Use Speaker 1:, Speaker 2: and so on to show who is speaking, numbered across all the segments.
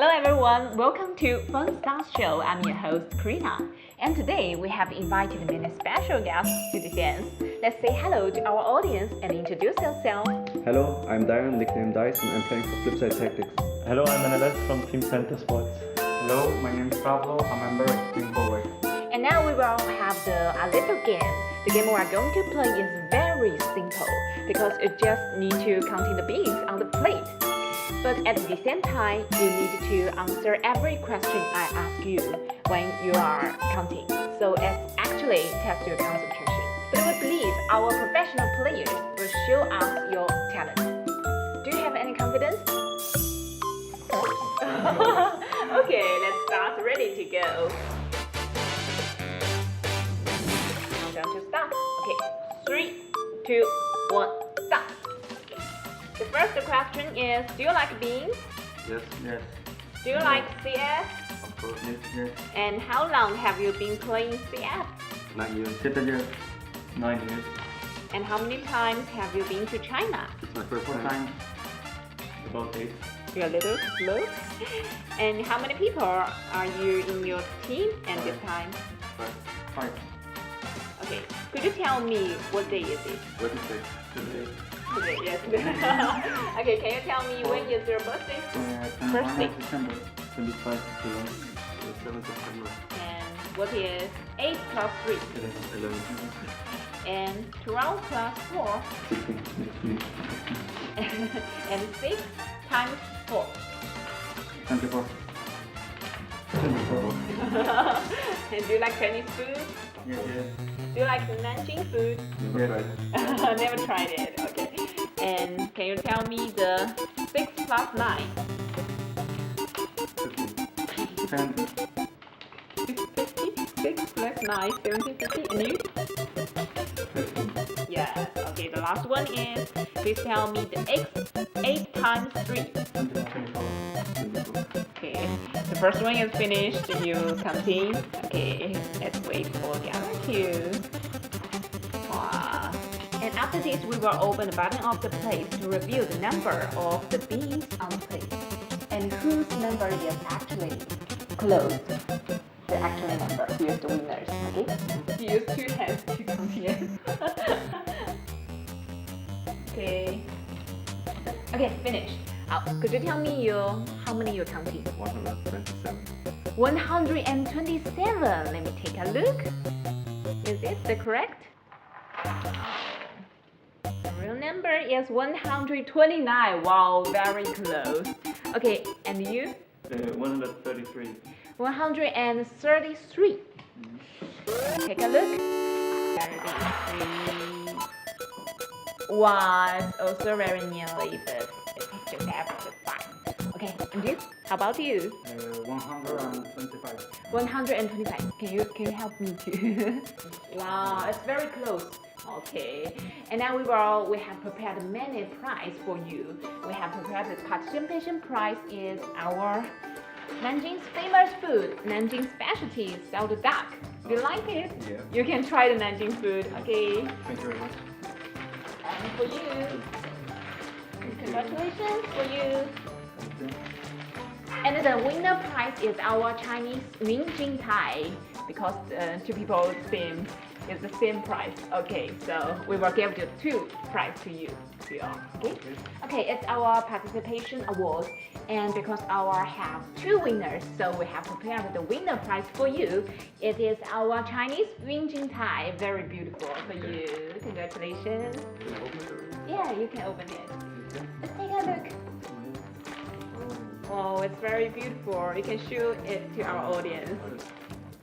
Speaker 1: Hello everyone, welcome to Fun Stars Show. I'm your host Karina, and today we have invited many special guests to the dance. Let's say hello to our audience and introduce yourself.
Speaker 2: Hello, I'm Darren, nickname Dice, and I'm playing for Flipside Tactics.
Speaker 3: Hello, I'm Annabeth from Team Center Sports.
Speaker 4: Hello, my name is Pablo, I'm a member of Team Forward.
Speaker 1: And now we will have a little game. The game we are going to play is very simple because you just need to count the beans on the plate. But at the same time, you need to answer every question I ask you when you are counting. So it's actually test your concentration. But we believe our professional players will show us your talent. Do you have any confidence? Okay, let's start. Ready to go. Time to start. Okay, 3, 2, 1, start. The first question is, do you like beans?
Speaker 2: Yes.
Speaker 1: Do you like CF?
Speaker 2: Of course.
Speaker 4: Yes.
Speaker 1: And how long have you been playing CF?
Speaker 2: 9 years.
Speaker 4: 7 years. 9 years.
Speaker 1: And how many times have you been to China?
Speaker 2: It's my first
Speaker 4: 4
Speaker 2: time.
Speaker 4: times.
Speaker 3: About 8.
Speaker 1: You're a little slow. And how many people are you in your team at this time?
Speaker 4: 5.
Speaker 1: Okay, could you tell me what day is it?
Speaker 2: What is it?
Speaker 4: Today.
Speaker 1: Today, yes. Okay, can you tell me when is your birthday? Birthday.
Speaker 4: December 25 July.
Speaker 2: 7th September.
Speaker 1: And what is 8 plus 3?
Speaker 2: 11.
Speaker 1: And 12 plus 4?
Speaker 4: 16.
Speaker 1: And 6 times 4.
Speaker 4: 24.
Speaker 1: And do you like Chinese food?
Speaker 4: Yes.
Speaker 1: Do you like Nanjing food?
Speaker 2: Never tried.
Speaker 1: Never tried it. Okay. And can you tell me the 6 plus 9?
Speaker 4: 10.
Speaker 1: 50? 6 plus 9, 17, 50. And you?
Speaker 4: 15.
Speaker 1: Yes. Okay, the last one is, please tell me the 8 times 3.
Speaker 4: 24.
Speaker 1: Okay, the first one is finished. You continue. Okay, let's wait for the other two. Wow. And after this, we will open the bottom of the plate to reveal the number of the beans on the plate and whose number is actually close. The actual number. Here's the winners. Okay. Use 2 hands to compare. Okay. Okay, finished. Could you tell me how many you're counting?
Speaker 2: 127.
Speaker 1: 127. Let me take a look. Is this the correct? The real number is 129. Wow, very close. Okay, and you?
Speaker 4: 133.
Speaker 1: 133. Take a look. 33. Was also very nearly, but it's just after 5. Okay, and you? How about you?
Speaker 4: 125.
Speaker 1: 125. Can you help me too? Wow, it's very close. Okay, and now we have prepared many prize for you. We have prepared the participation prize is our Nanjing's famous food, Nanjing specialty, salted duck. Do you like it?
Speaker 2: Yeah.
Speaker 1: You can try the Nanjing food. Okay.
Speaker 4: Thank you very much.
Speaker 1: And for you, congratulations for you. And the winner prize is our Chinese Minjing Thai because 2 people's theme is the same prize. Okay, so we will give you 2 prizes to you. Okay, it's our participation award, and because our have 2 winners, so we have prepared the winner prize for you. It is our Chinese Minjing Thai, very beautiful for you. Congratulations.
Speaker 2: Can I open it?
Speaker 1: Yeah, you can open it. Let's take a look. Oh, it's very beautiful. You can show it to our audience.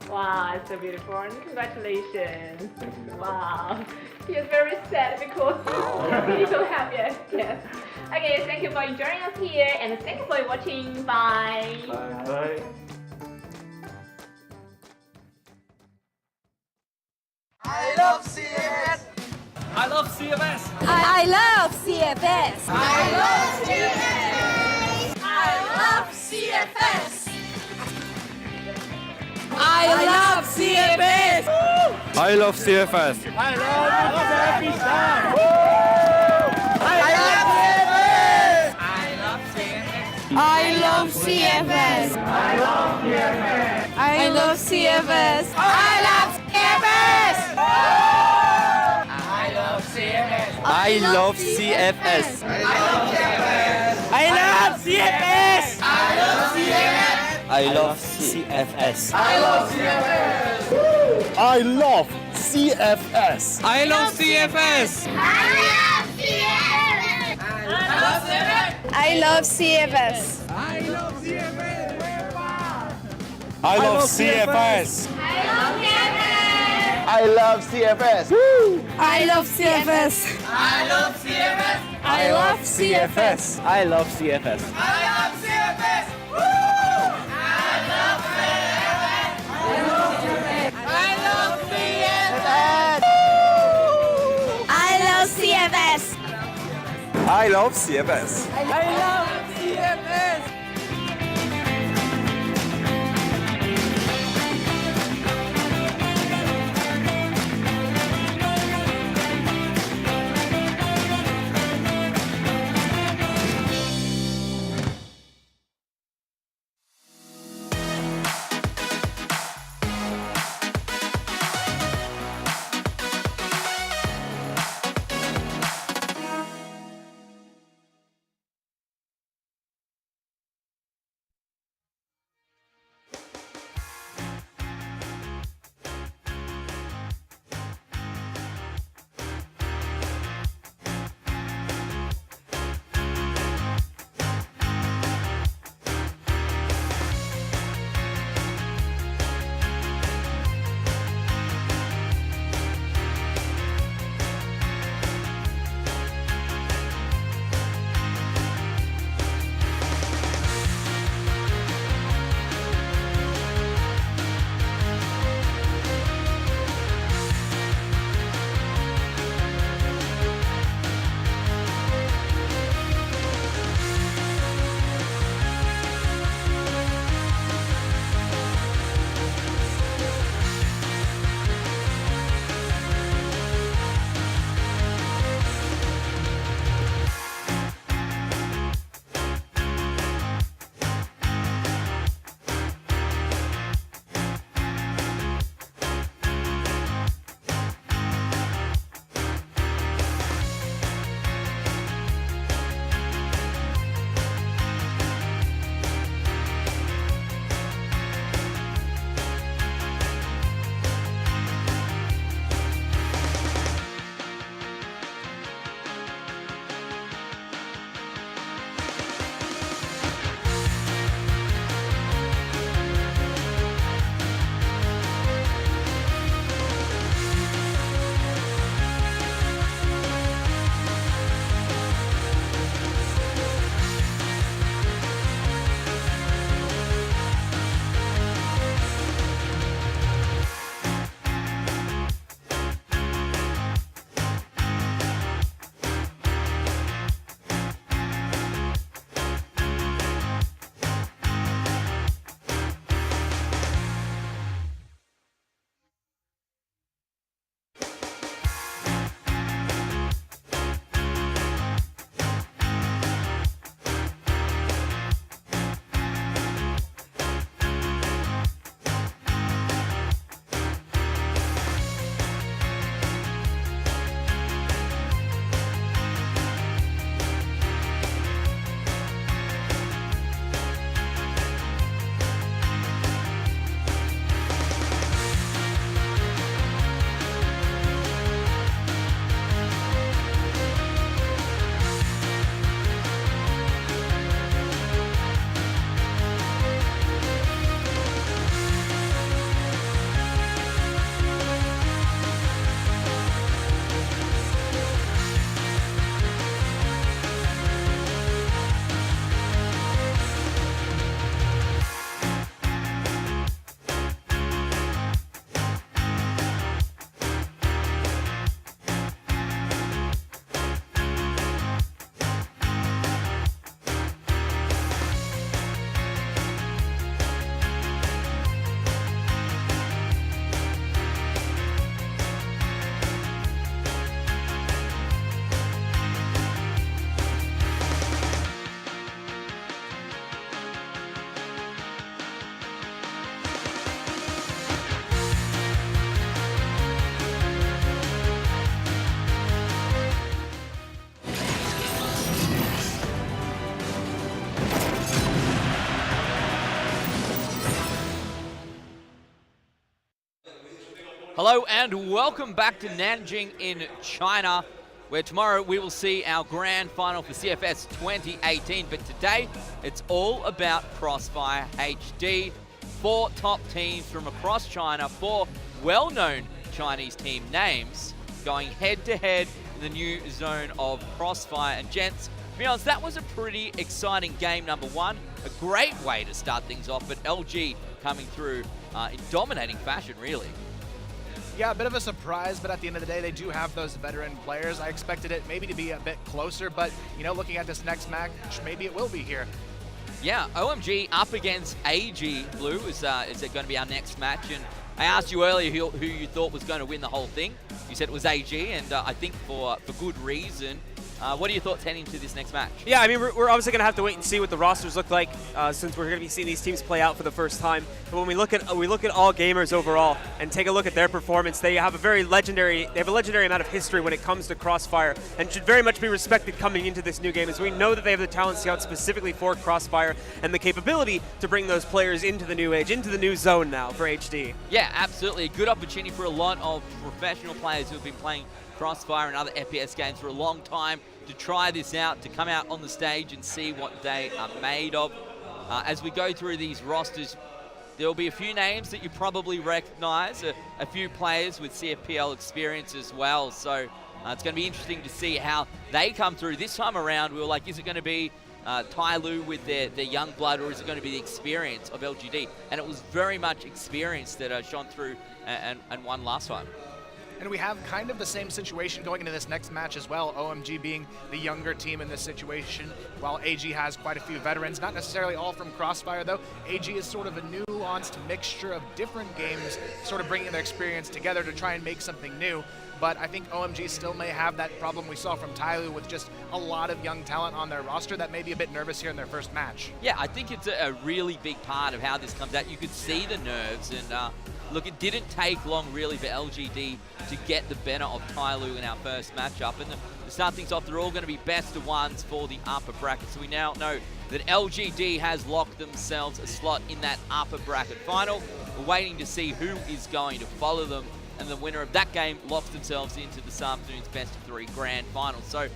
Speaker 1: Wow, it's so beautiful. And congratulations.
Speaker 4: Thank you.
Speaker 1: Wow. He's very sad because he's so happy. Yes. Okay, thank you for joining us here and thank you for watching. Bye.
Speaker 4: Bye.
Speaker 5: I love CFS.
Speaker 6: I love CFS.
Speaker 5: I love CFS. I love CFS. I love CFS.
Speaker 2: I love CFS.
Speaker 6: I love happy star.
Speaker 5: I love CFS. love CFS. I love CFS.
Speaker 6: I love CFS.
Speaker 7: I love CFS.
Speaker 6: I love CFS.
Speaker 7: I love CFS.
Speaker 6: I love CFS.
Speaker 7: I love CFS.
Speaker 6: I love CFS.
Speaker 5: I love CFS.
Speaker 7: I love CFS.
Speaker 8: I love CFS.
Speaker 5: I love CFS.
Speaker 6: I love CFS.
Speaker 7: I love CFS. I love CFS.
Speaker 6: I love CFS. Woo! I love CFS. I love CFS.
Speaker 5: I love CFS.
Speaker 7: I love CFS.
Speaker 5: I love CFS.
Speaker 8: Hello and welcome back to Nanjing in China, where tomorrow we will see our grand final for CFS 2018. But today, it's all about CROSSFIRE HD. 4 top teams from across China, 4 well-known Chinese team names, going head-to-head in the new zone of CROSSFIRE. And gents, to be honest, that was a pretty exciting game, number one. A great way to start things off, but LG coming through in dominating fashion, really.
Speaker 9: Yeah, a bit of a surprise, but at the end of the day, they do have those veteran players. I expected it maybe to be a bit closer, but, you know, looking at this next match, maybe it will be here.
Speaker 8: Yeah, OMG up against AG Blue is it going to be our next match. And I asked you earlier who you thought was going to win the whole thing. You said it was AG, and I think for good reason. What are your thoughts heading into this next match?
Speaker 10: Yeah, I mean, we're obviously going to have to wait and see what the rosters look like since we're going to be seeing these teams play out for the first time. But when we look at all gamers overall and take a look at their performance, they have a legendary amount of history when it comes to CROSSFIRE, and should very much be respected coming into this new game, as we know that they have the talent scout specifically for CROSSFIRE and the capability to bring those players into the new age, into the new zone now for HD.
Speaker 8: Yeah, absolutely. A good opportunity for a lot of professional players who have been playing CROSSFIRE and other FPS games for a long time to try this out, to come out on the stage and see what they are made of. As we go through these rosters, there will be a few names that you probably recognize, a few players with CFPL experience as well. So it's going to be interesting to see how they come through. This time around, we were like, is it going to be Tyloo with their young blood, or is it going to be the experience of LGD? And it was very much experience that shone through and won last time.
Speaker 9: And we have kind of the same situation going into this next match as well, OMG being the younger team in this situation, while AG has quite a few veterans, not necessarily all from CROSSFIRE though. AG is sort of a nuanced mixture of different games, sort of bringing their experience together to try and make something new. But I think OMG still may have that problem we saw from Tyloo with just a lot of young talent on their roster that may be a bit nervous here in their first match.
Speaker 8: Yeah, I think it's a really big part of how this comes out. You could see the nerves, and look, it didn't take long really for LGD to get the better of Tyloo in our first matchup. And to start things off, they're all going to be best of ones for the upper bracket. So we now know that LGD has locked themselves a slot in that upper bracket final. We're waiting to see who is going to follow them, and the winner of that game locks themselves into this afternoon's best of 3 grand final. So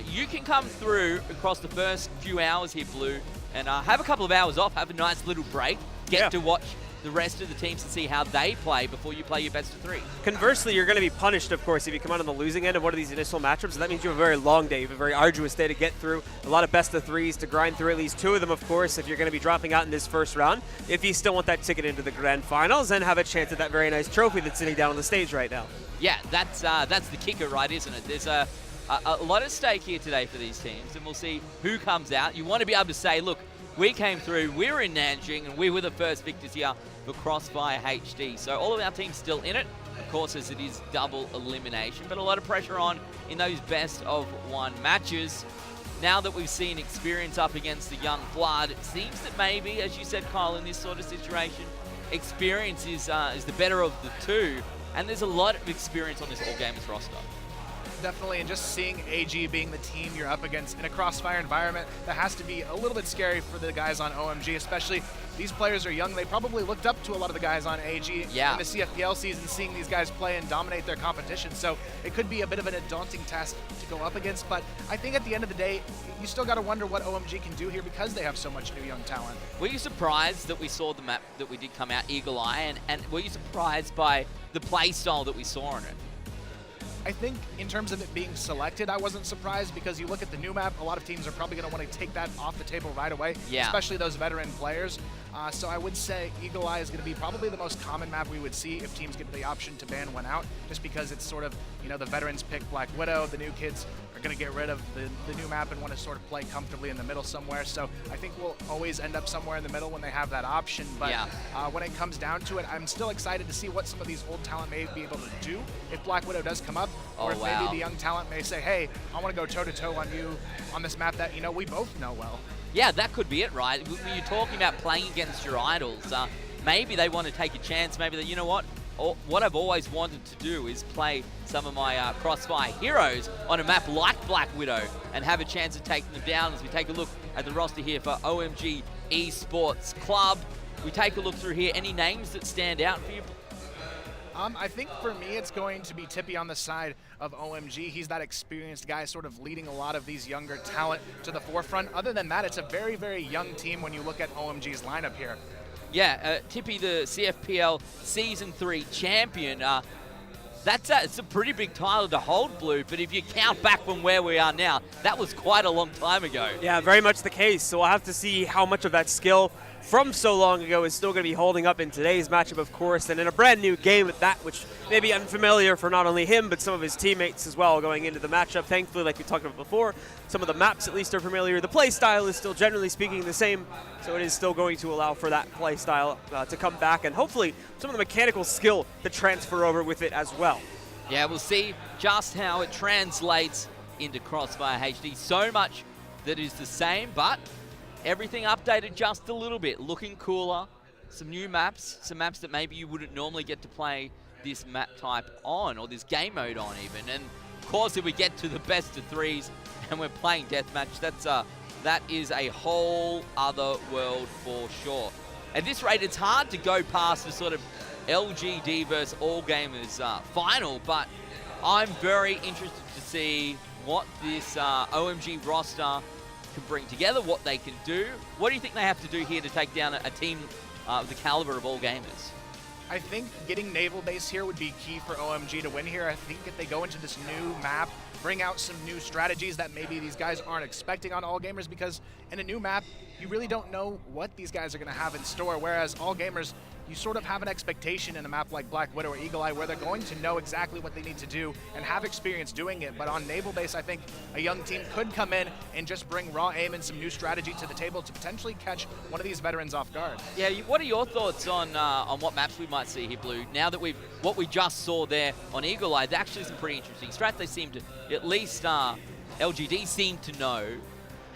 Speaker 8: you can come through across the first few hours here, Blue, and have a couple of hours off, have a nice little break, get to watch the rest of the teams to see how they play before you play your best of 3.
Speaker 10: Conversely, you're going to be punished, of course, if you come out on the losing end of one of these initial matchups. That means you have a very long day, you have a very arduous day to get through, a lot of best of 3s to grind through, at least 2 of them, of course, if you're going to be dropping out in this first round, if you still want that ticket into the grand finals and have a chance at that very nice trophy that's sitting down on the stage right now.
Speaker 8: Yeah, that's the kicker, right, isn't it? There's a lot at stake here today for these teams, and we'll see who comes out. You want to be able to say, look, we came through, we were in Nanjing, and we were the first victors here for CROSSFIRE HD. So all of our teams still in it, of course, as it is double elimination, but a lot of pressure on in those best of 1 matches. Now that we've seen experience up against the young blood, it seems that maybe, as you said, Kyle, in this sort of situation, experience is the better of the 2, and there's a lot of experience on this All Gamers roster.
Speaker 9: Definitely, and just seeing AG being the team you're up against in a CROSSFIRE environment, that has to be a little bit scary for the guys on OMG, especially these players are young. They probably looked up to a lot of the guys on AG in the CFPL season, seeing these guys play and dominate their competition. So it could be a bit of a daunting task to go up against, but I think at the end of the day, you still got to wonder what OMG can do here because they have so much new young talent.
Speaker 8: Were you surprised that we saw the map that we did come out Eagle Eye, and were you surprised by the play style that we saw on it?
Speaker 9: I think in terms of it being selected, I wasn't surprised because you look at the new map, a lot of teams are probably going to want to take that off the table right away, especially those veteran players. So I would say Eagle Eye is going to be probably the most common map we would see if teams get the option to ban one out, just because it's sort of, you know, the veterans pick Black Widow, the new kids are going to get rid of the new map and want to sort of play comfortably in the middle somewhere. So I think we'll always end up somewhere in the middle when they have that option. But when it comes down to it, I'm still excited to see what some of these old talent may be able to do if Black Widow does come up, or if maybe the young talent may say, hey, I want to go toe-to-toe on you on this map that, you know, we both know well.
Speaker 8: Yeah, that could be it, right? When you're talking about playing against your idols, maybe they want to take a chance. Maybe they, you know what? What I've always wanted to do is play some of my CROSSFIRE heroes on a map like Black Widow and have a chance of taking them down. As we take a look at the roster here for OMG Esports Club, we take a look through here. Any names that stand out for you?
Speaker 9: I think for me, it's going to be Tippy on the side of OMG. He's that experienced guy sort of leading a lot of these younger talent to the forefront. Other than that, it's a very, very young team when you look at OMG's lineup here.
Speaker 8: Yeah, Tippy, the CFPL Season 3 champion. It's a pretty big title to hold, Blue, but if you count back from where we are now, that was quite a long time ago.
Speaker 10: Yeah, very much the case. So we'll have to see how much of that skill from so long ago is still going to be holding up in today's matchup, of course, and in a brand new game at that, which may be unfamiliar for not only him, but some of his teammates as well going into the matchup. Thankfully, like we talked about before, some of the maps at least are familiar. The play style is still generally speaking the same, so it is still going to allow for that play style to come back, and hopefully some of the mechanical skill to transfer over with it as well.
Speaker 8: Yeah, we'll see just how it translates into Crossfire HD. So much that is the same, but everything updated just a little bit, looking cooler. Some new maps, some maps that maybe you wouldn't normally get to play this map type on, or this game mode on even. And of course, if we get to the best of threes and we're playing deathmatch, that is a whole other world for sure. At this rate, it's hard to go past the sort of LGD versus All Gamers final, but I'm very interested to see what this OMG roster can bring together, what they can do. What do you think they have to do here to take down a team of the caliber of All Gamers?
Speaker 9: I think getting Naval Base here would be key for OMG to win here. I think if they go into this new map, bring out some new strategies that maybe these guys aren't expecting on All Gamers, because in a new map, you really don't know what these guys are going to have in store, whereas All Gamers, you sort of have an expectation in a map like Black Widow or Eagle Eye where they're going to know exactly what they need to do and have experience doing it. But on Naval Base, I think a young team could come in and just bring raw aim and some new strategy to the table to potentially catch one of these veterans off guard. Yeah,
Speaker 8: what are your thoughts on what maps we might see here, Blue? Now that what we just saw there on Eagle Eye, actually some pretty interesting strats. They seem to, at least LGD seem to know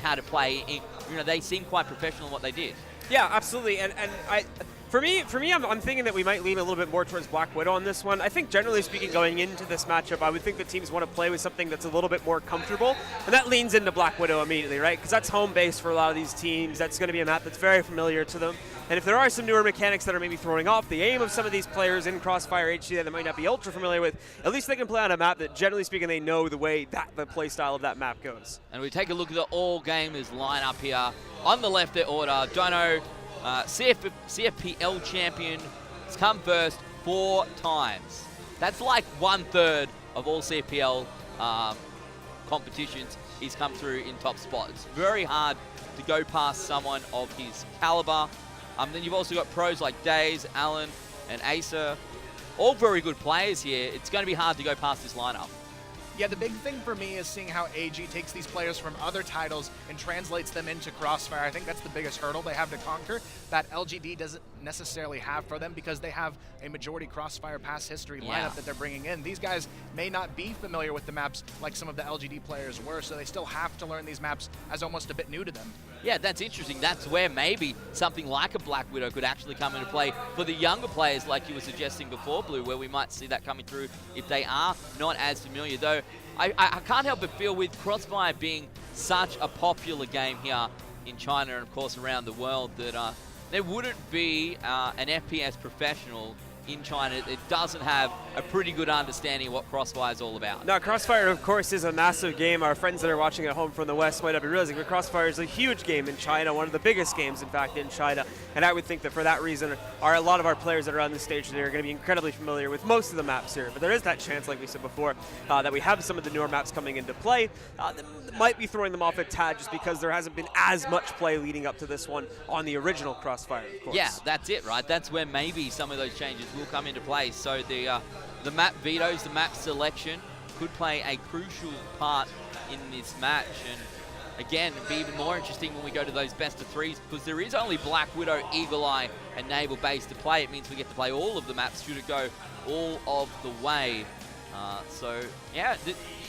Speaker 8: how to play. They seem quite professional in what they did.
Speaker 10: Yeah, absolutely. And For me, I'm thinking that we might lean a little bit more towards Black Widow on this one. I think generally speaking, going into this matchup, I would think the teams want to play with something that's a little bit more comfortable, and that leans into Black Widow immediately, right? Because that's home base for a lot of these teams. That's going to be a map that's very familiar to them. And if there are some newer mechanics that are maybe throwing off the aim of some of these players in Crossfire HD that they might not be ultra familiar with, at least they can play on a map that, generally speaking, they know the way that the play style of that map goes.
Speaker 8: And we take a look at the All Gamers lineup here. On the left, their order, Dono, CFPL champion, has come first 4 times. That's like 1/3 of all CFPL competitions. He's come through in top spot. It's very hard to go past someone of his caliber. Then you've also got pros like Days, Allen, and Acer. All very good players here. It's going to be hard to go past this lineup.
Speaker 9: Yeah, the big thing for me is seeing how AG takes these players from other titles and translates them into Crossfire. I think that's the biggest hurdle they have to conquer that LGD doesn't necessarily have for them, because they have a majority Crossfire past history lineup that they're bringing in. These guys may not be familiar with the maps like some of the LGD players were, so they still have to learn these maps as almost a bit new to them.
Speaker 8: Yeah, that's interesting. That's where maybe something like a Black Widow could actually come into play for the younger players, like you were suggesting before, Blue, where we might see that coming through if they are not as familiar. Though I can't help but feel, with Crossfire being such a popular game here in China and, of course, around the world, that there wouldn't be an FPS professional in China that doesn't have a pretty good understanding of what Crossfire is all about.
Speaker 10: Now, Crossfire, of course, is a massive game. Our friends that are watching at home from the West might not be realizing, but Crossfire is a huge game in China, one of the biggest games, in fact, in China. And I would think that for that reason, a lot of our players that are on the stage today are going to be incredibly familiar with most of the maps here. But there is that chance, like we said before, that we have some of the newer maps coming into play that might be throwing them off a tad, just because there hasn't been as much play leading up to this one on the original Crossfire, of course.
Speaker 8: Yeah, that's it, right? That's where maybe some of those changes will come into play. So the map vetoes, the map selection could play a crucial part in this match. And again, it'd be even more interesting when we go to those best of threes, because there is only Black Widow, Eagle Eye, and Naval Base to play. It means we get to play all of the maps should it go all of the way. So yeah,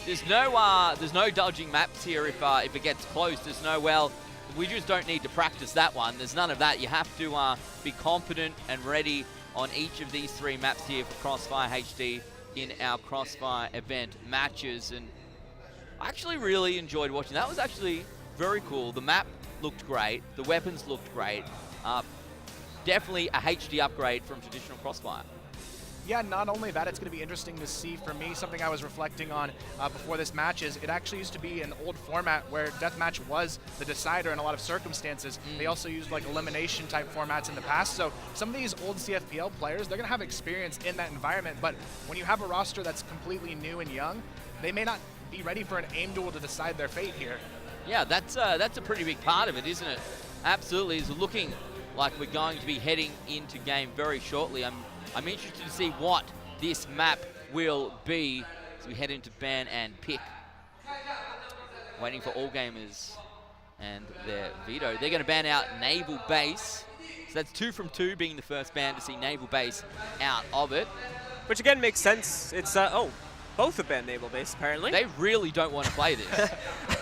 Speaker 8: there's no dodging maps here if it gets close. There's no, well, we just don't need to practice that one. There's none of that. You have to be confident and ready on each of these 3 maps here for Crossfire HD in our Crossfire event matches. And I actually really enjoyed watching. That was actually very cool. The map looked great. The weapons looked great. Definitely a HD upgrade from traditional Crossfire.
Speaker 9: Yeah, not only that, it's going to be interesting to see for me. Something I was reflecting on before this match is it actually used to be an old format where deathmatch was the decider in a lot of circumstances. They also used like elimination type formats in the past. So some of these old CFPL players, they're going to have experience in that environment. But when you have a roster that's completely new and young, they may not be ready for an aim duel to decide their fate here.
Speaker 8: Yeah, that's a pretty big part of it, isn't it? Absolutely. It's looking like we're going to be heading into game very shortly. I'm interested to see what this map will be as we head into ban and pick. Waiting for all gamers and their veto. They're going to ban out Naval Base. So that's 2 from 2 being the first ban to see Naval Base out of it.
Speaker 10: Which again makes sense. It's, both have banned Naval Base apparently.
Speaker 8: They really don't want to play this.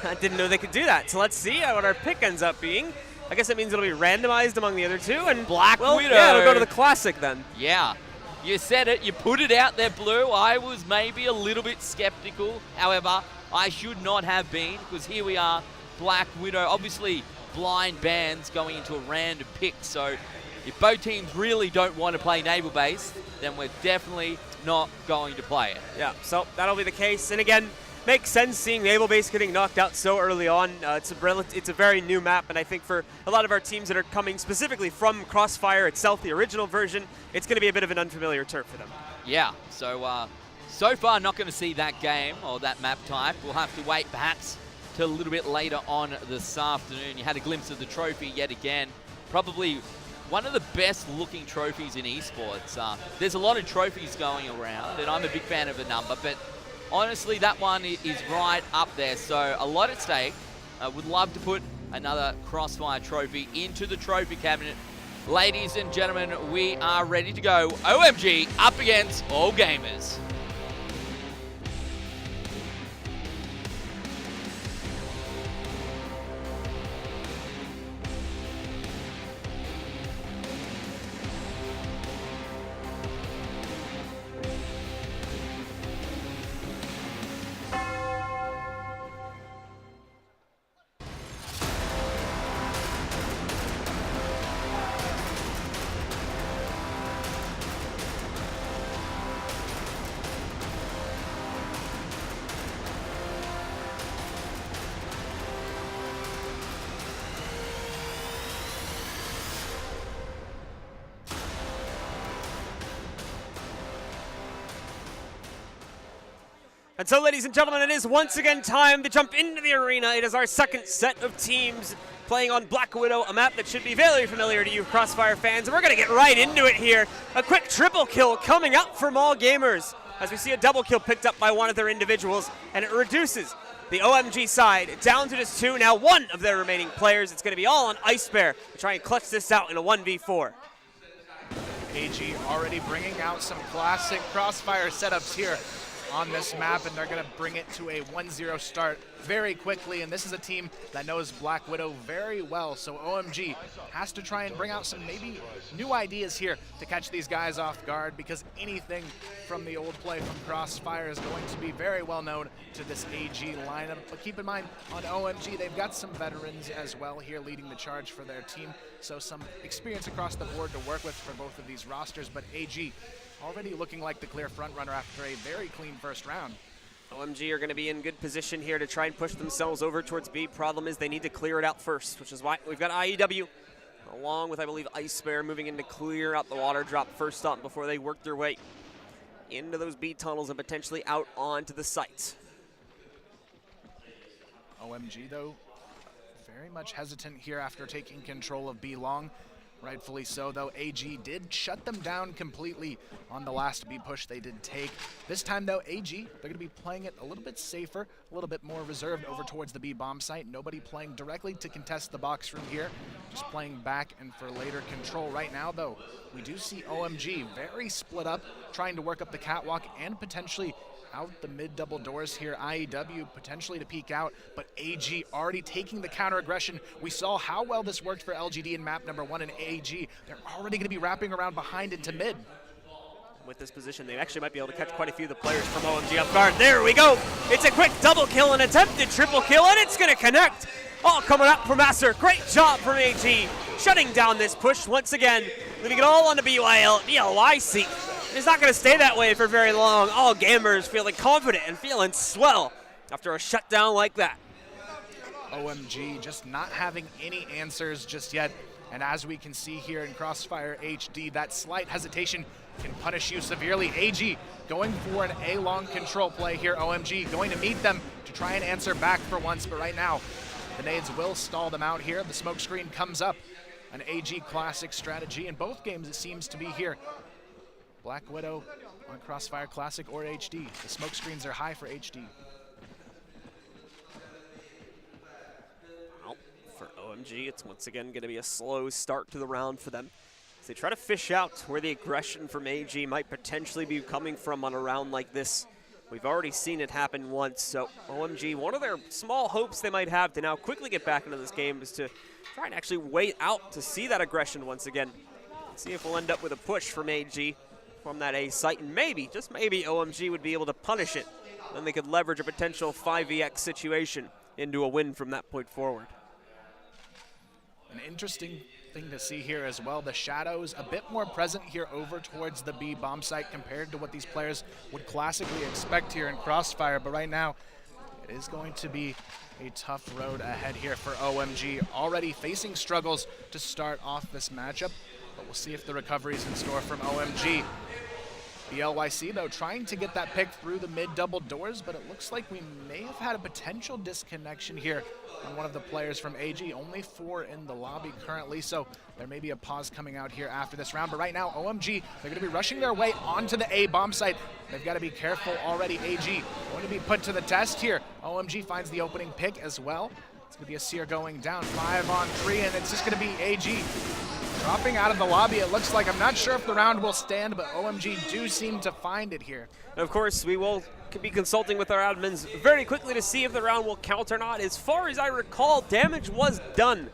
Speaker 10: I didn't know they could do that. So let's see what our pick ends up being. I guess that means it'll be randomized among the other two. And
Speaker 8: Black Widow.
Speaker 10: Yeah, it'll go to the Classic then.
Speaker 8: Yeah. You said it. You put it out there, Blue. I was maybe a little bit skeptical. However, I should not have been, because here we are, Black Widow. Obviously, blind bans going into a random pick. So if both teams really don't want to play Naval Base, then we're definitely not going to play it.
Speaker 10: Yeah, so that'll be the case. And again, makes sense seeing Naval Base getting knocked out so early on. It's a very new map, and I think for a lot of our teams that are coming specifically from CROSSFIRE itself, the original version, it's going to be a bit of an unfamiliar turf for them.
Speaker 8: Yeah, so far not going to see that game or that map type. We'll have to wait perhaps till a little bit later on this afternoon. You had a glimpse of the trophy yet again. Probably one of the best looking trophies in esports. There's a lot of trophies going around, and I'm a big fan of a number, but honestly, that one is right up there, so a lot at stake. I would love to put another CROSSFIRE trophy into the trophy cabinet. Ladies and gentlemen, we are ready to go. OMG up against All Gamers.
Speaker 10: And so, ladies and gentlemen, it is once again time to jump into the arena. It is our second set of teams playing on Black Widow, a map that should be very familiar to you CROSSFIRE fans. And we're going to get right into it here. A quick triple kill coming up from All Gamers as we see a double kill picked up by one of their individuals, and it reduces the OMG side down to just 2. Now 1 of their remaining players. It's going to be all on Ice Bear to try and clutch this out in a 1v4.
Speaker 9: AG already bringing out some classic CROSSFIRE setups here on this map, and they're going to bring it to a 1-0 start very quickly. And this is a team that knows Black Widow very well, so OMG has to try and bring out some maybe new ideas here to catch these guys off guard, because anything from the old play from CROSSFIRE is going to be very well known to this AG lineup. But keep in mind, on OMG, they've got some veterans as well here leading the charge for their team, so some experience across the board to work with for both of these rosters. But AG already looking like the clear front runner after a very clean first round.
Speaker 10: OMG are going to be in good position here to try and push themselves over towards B. Problem is they need to clear it out first, which is why we've got IEW along with, I believe, Ice Bear moving in to clear out the water drop first up before they work their way into those B tunnels and potentially out onto the site.
Speaker 9: OMG, though, very much hesitant here after taking control of B long. Rightfully so, though. AG did shut them down completely on the last B push they did take. This time, though, AG, they're going to be playing it a little bit safer, a little bit more reserved over towards the B bomb site. Nobody playing directly to contest the box from here, just playing back and for later control. Right now, though, we do see OMG very split up, trying to work up the catwalk and potentially out the mid double doors here. IEW potentially to peek out, but AG already taking the counter aggression. We saw how well this worked for LGD in map number 1, and AG, they're already going to be wrapping around behind into mid.
Speaker 10: With this position, they actually might be able to catch quite a few of the players from OMG off guard. There we go. It's a quick double kill, an attempted triple kill, and it's going to connect. All coming up from Master. Great job from AG, shutting down this push once again, leaving it all on the BYC. It's not going to stay that way for very long. All gamers feeling confident and feeling swell after a shutdown like that.
Speaker 9: OMG just not having any answers just yet. And as we can see here in Crossfire HD, that slight hesitation can punish you severely. AG going for an A-long control play here. OMG going to meet them to try and answer back for once, but right now the nades will stall them out here. The smoke screen comes up. An AG classic strategy in both games, it seems to be here. Black Widow on Crossfire Classic or HD. The smoke screens are high for HD.
Speaker 10: Well, for OMG, it's once again going to be a slow start to the round for them. As they try to fish out where the aggression from AG might potentially be coming from on a round like this. We've already seen it happen once, so OMG, one of their small hopes they might have to now quickly get back into this game is to try and actually wait out to see that aggression once again. See if we'll end up with a push from AG from that A site, and maybe, just maybe, OMG would be able to punish it. Then they could leverage a potential 5vx situation into a win from that point forward.
Speaker 9: An interesting thing to see here as well. The shadows a bit more present here over towards the B bomb site compared to what these players would classically expect here in Crossfire, but right now it is going to be a tough road ahead here for OMG. Already facing struggles to start off this matchup, but we'll see if the recovery is in store from OMG. BLYC, though, trying to get that pick through the mid-double doors, but it looks like we may have had a potential disconnection here on one of the players from AG. Only 4 in the lobby currently, so there may be a pause coming out here after this round. But right now, OMG, they're going to be rushing their way onto the A bomb site. They've got to be careful already. AG going to be put to the test here. OMG finds the opening pick as well. It's going to be a Seer going down 5 on 3, and it's just going to be AG dropping out of the lobby. It looks like, I'm not sure if the round will stand, but OMG do seem to find it here.
Speaker 10: And of course, we will be consulting with our admins very quickly to see if the round will count or not. As far as I recall, damage was done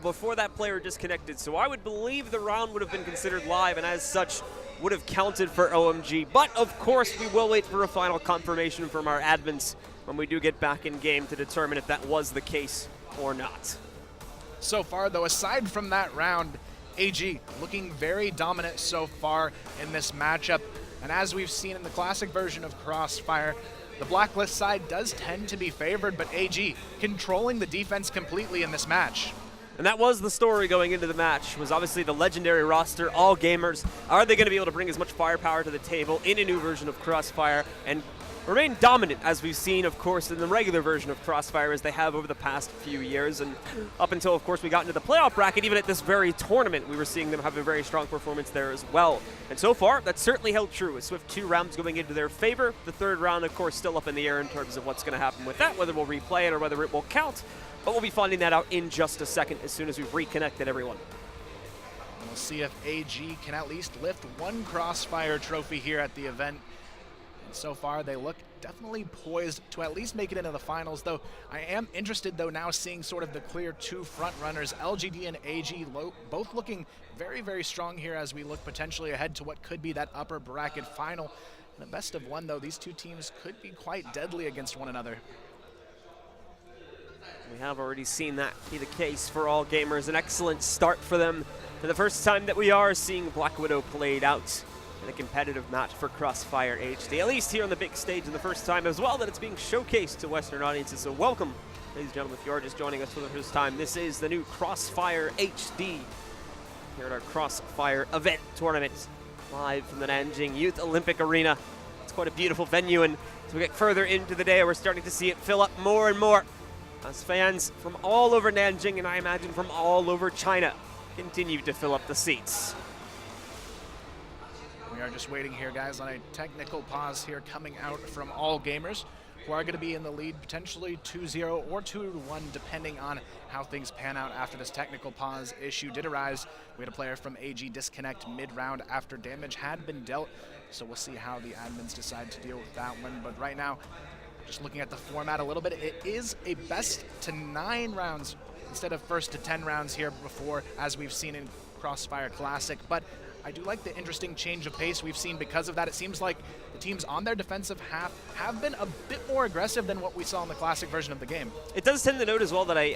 Speaker 10: before that player disconnected, so I would believe the round would have been considered live, and as such, would have counted for OMG. But of course, we will wait for a final confirmation from our admins when we do get back in game to determine if that was the case or not.
Speaker 9: So far, though, aside from that round, AG looking very dominant so far in this matchup. And as we've seen in the classic version of Crossfire, the Blacklist side does tend to be favored, but AG controlling the defense completely in this match.
Speaker 10: And that was the story going into the match, was obviously the legendary roster, all gamers. Are they going to be able to bring as much firepower to the table in a new version of Crossfire and remain dominant, as we've seen, of course, in the regular version of Crossfire, as they have over the past few years, and up until, of course, we got into the playoff bracket. Even at this very tournament, we were seeing them have a very strong performance there as well. And so far, that's certainly held true, with Swift 2 rounds going into their favor. The third round, of course, still up in the air in terms of what's going to happen with that, whether we'll replay it or whether it will count. But we'll be finding that out in just a second as soon as we've reconnected everyone.
Speaker 9: And we'll see if AG can at least lift one Crossfire trophy here at the event. So far, they look definitely poised to at least make it into the finals, though I am interested, though, now seeing sort of the clear 2 front runners, LGD and AG, both looking very, very strong here as we look potentially ahead to what could be that upper bracket final. And the best of one, though, these two teams could be quite deadly against one another.
Speaker 10: We have already seen that be the case for all gamers. An excellent start for them. For the first time that we are seeing Black Widow played out in a competitive match for Crossfire HD, at least here on the big stage, and the first time as well that it's being showcased to Western audiences. So welcome, ladies and gentlemen, if you are just joining us for the first time. This is the new Crossfire HD here at our Crossfire event tournament, live from the Nanjing Youth Olympic Arena. It's quite a beautiful venue, and as we get further into the day, we're starting to see it fill up more and more as fans from all over Nanjing, and I imagine from all over China, continue to fill up the seats.
Speaker 9: We are just waiting here, guys, on a technical pause here coming out from all gamers, who are going to be in the lead potentially 2-0 or 2-1, depending on how things pan out after this technical pause issue did arise. We had a player from AG disconnect mid-round after damage had been dealt, so we'll see how the admins decide to deal with that one. But right now, just looking at the format a little bit, it is a best to 9 rounds instead of first to 10 rounds here before, as we've seen in CROSSFIRE Classic, but I do like the interesting change of pace we've seen because of that. It seems like the teams on their defensive half have been a bit more aggressive than what we saw in the Classic version of the game.
Speaker 10: It does tend to note as well that I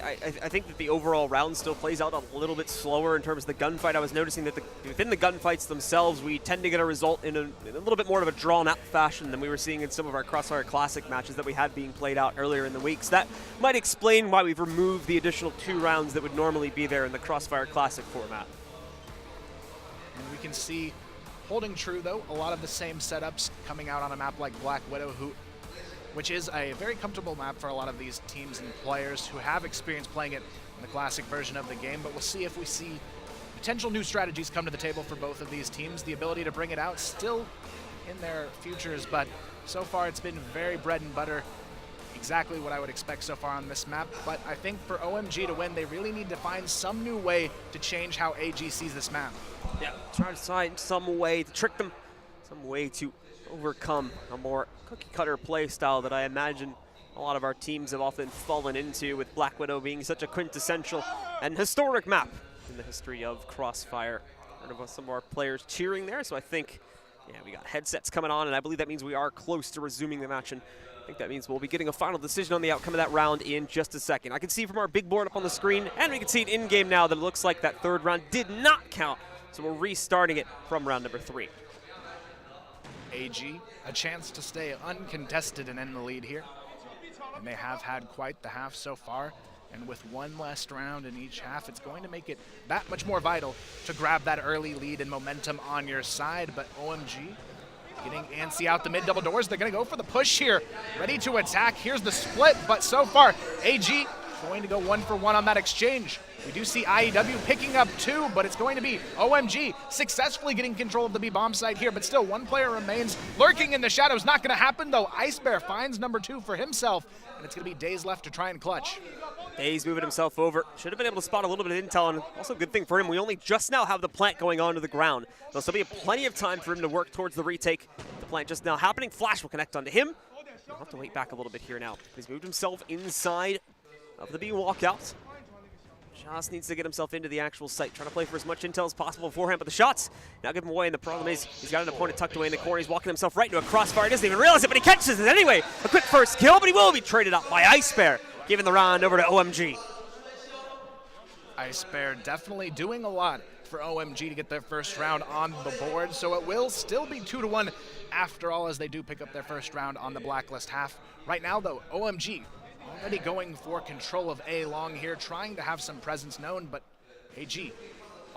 Speaker 10: think that the overall round still plays out a little bit slower in terms of the gunfight. I was noticing that within the gunfights themselves, we tend to get a result in a little bit more of a drawn-out fashion than we were seeing in some of our CROSSFIRE Classic matches that we had being played out earlier in the week. So that might explain why we've removed the additional 2 rounds that would normally be there in the CROSSFIRE Classic format.
Speaker 9: And we can see, holding true though, a lot of the same setups coming out on a map like Black Widow, which is a very comfortable map for a lot of these teams and players who have experience playing it in the Classic version of the game. But we'll see if we see potential new strategies come to the table for both of these teams. The ability to bring it out still in their futures, but so far it's been very bread and butter. Exactly what I would expect so far on this map, but I think for OMG to win, they really need to find some new way to change how AG sees this map.
Speaker 10: Yeah, try to find some way to trick them, some way to overcome a more cookie-cutter play style that I imagine a lot of our teams have often fallen into, with Black Widow being such a quintessential and historic map in the history of CROSSFIRE. Heard of some of our players cheering there, so I think, yeah, we got headsets coming on, and I believe that means we are close to resuming the match, and I think that means we'll be getting a final decision on the outcome of that round in just a second. I can see from our big board up on the screen, and we can see it in-game now, that it looks like that 3rd round did not count, so we're restarting it from round number 3.
Speaker 9: AG, a chance to stay uncontested and end the lead here. And they have had quite the half so far. And with one last round in each half, it's going to make it that much more vital to grab that early lead and momentum on your side. But OMG getting antsy out the mid double doors. They're going to go for the push here. Ready to attack. Here's the split. But so far, AG going to go 1-for-1 on that exchange. We do see IEW picking up 2, but it's going to be OMG successfully getting control of the B bomb site here, but still one player remains lurking in the shadows. Not going to happen though. Ice Bear finds number 2 for himself, and it's going to be Days left to try and clutch.
Speaker 10: Days moving himself over. Should have been able to spot a little bit of intel, and also a good thing for him, we only just now have the plant going onto the ground. There'll still be plenty of time for him to work towards the retake. The plant just now happening. Flash will connect onto him. He'll have to wait back a little bit here now. He's moved himself inside of the B walkout. Just needs to get himself into the actual site, trying to play for as much intel as possible beforehand, but the shots now give him away, and the problem is he's got an opponent tucked away in the corner. He's walking himself right into a crossfire. He doesn't even realize it, but he catches it anyway. A quick first kill, but he will be traded up by Ice Bear, giving the round over to OMG.
Speaker 9: Ice Bear definitely doing a lot for OMG to get their first round on the board, so it will still be 2-1 after all, as they do pick up their first round on the blacklist half. Right now though, OMG already going for control of A long here, trying to have some presence known, but AG